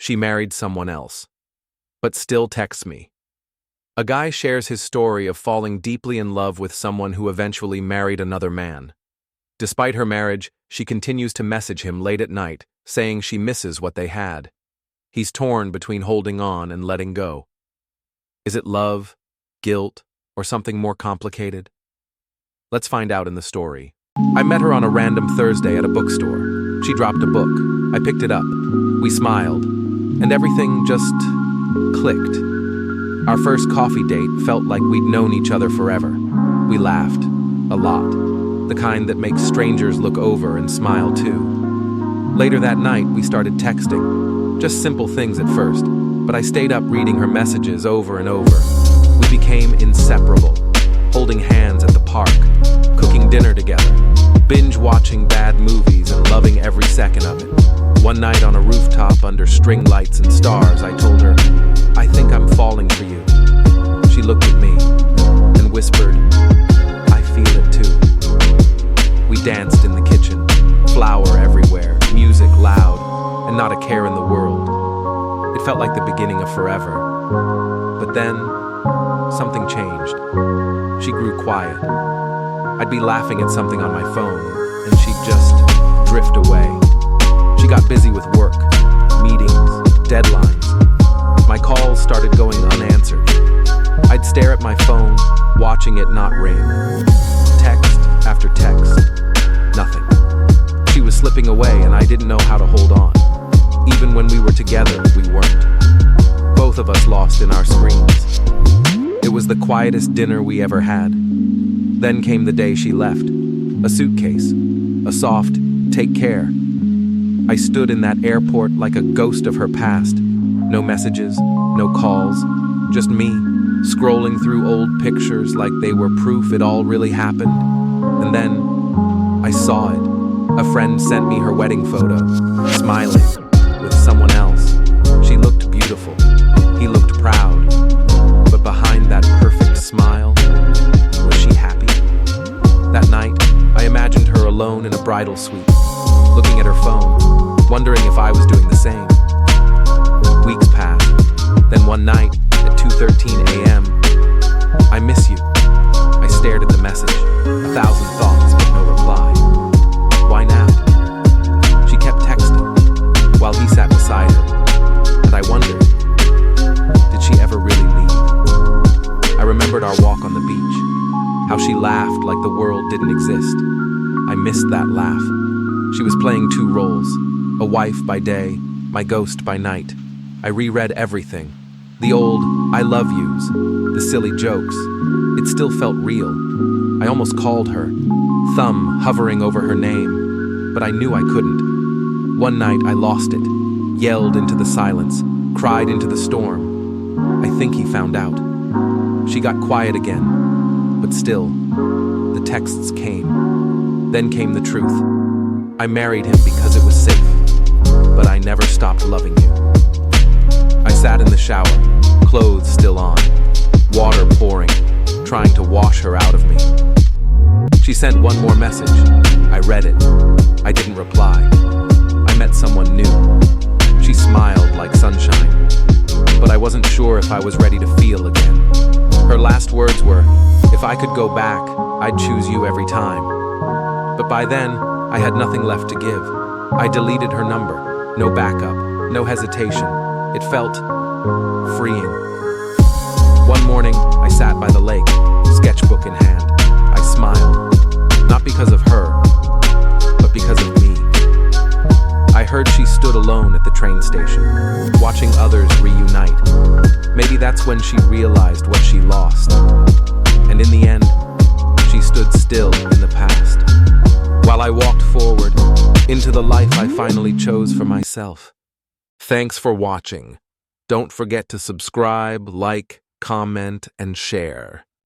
she married someone else, but still texts me. A guy shares his story of falling deeply in love with someone who eventually married another man. Despite her marriage, she continues to message him late at night, saying she misses what they had. He's torn between holding on and letting go. Is it love, guilt, or something more complicated? Let's find out in the story. I met her on a random Thursday at a bookstore. She dropped a book. I picked it up. We smiled, and everything just clicked. Our first coffee date felt like we'd known each other forever. We laughed, a lot, the kind that makes strangers look over and smile too. Later that night, we started texting. Just simple things at first, but I stayed up reading her messages over and over. We became inseparable, holding hands at the park, cooking dinner together, binge-watching bad movies and loving every second of it. One night on a rooftop under string lights and stars, I told her, "I think I'm falling for you." She looked at me and whispered, "I feel it too." We danced in the kitchen, flour everywhere, music loud, and not a care in the world. It felt like the beginning of forever. But then, something changed. She grew quiet. I'd be laughing at something on my phone, and she'd just drift away. She got busy with work, meetings, deadlines. My calls started going unanswered. I'd stare at my phone, watching it not ring. Text after text, nothing. She was slipping away, and I didn't know how to hold on. Even when we were together, we weren't. Both of us lost in our screens. It was the quietest dinner we ever had. Then came the day she left. A suitcase, a soft, "Take care." I stood in that airport like a ghost of her past. No messages, no calls, just me, scrolling through old pictures like they were proof it all really happened. And then, I saw it. A friend sent me her wedding photo, smiling, with someone else. She looked beautiful. He looked proud. But behind that perfect smile, was she happy? That night, I imagined her alone in a bridal suite, looking at her phone, wondering if I was doing the same. Weeks passed. Then one night, at 2:13 a.m., "I miss you." I stared at the message, 1,000 thoughts, but no reply. Why now? She kept texting, while he sat beside her, and I wondered, did she ever really leave? I remembered our walk on the beach, how she laughed like the world didn't exist. I missed that laugh. She was playing two roles, a wife by day, my ghost by night. I reread everything. The old "I love yous," the silly jokes. It still felt real. I almost called her, thumb hovering over her name, but I knew I couldn't. One night I lost it, yelled into the silence, cried into the storm. I think he found out. She got quiet again, but still, the texts came. Then came the truth. I married him because it was safe, but I never stopped loving you. I sat in the shower, clothes still on, water pouring, trying to wash her out of me. She sent one more message. I read it. I didn't reply. I met someone new. She smiled like sunshine, but I wasn't sure if I was ready to feel again. Her last words were, "If I could go back, I'd choose you every time." But by then, I had nothing left to give. I deleted her number. No backup, no hesitation. It felt freeing. One morning, I sat by the lake, sketchbook in hand. I smiled, not because of her, but because of me. I heard she stood alone at the train station, watching others reunite. Maybe that's when she realized what she lost. And in the end, she stood still in the past, while I walked forward into the life I finally chose for myself. Thanks for watching. Don't forget to subscribe, like, comment, and share.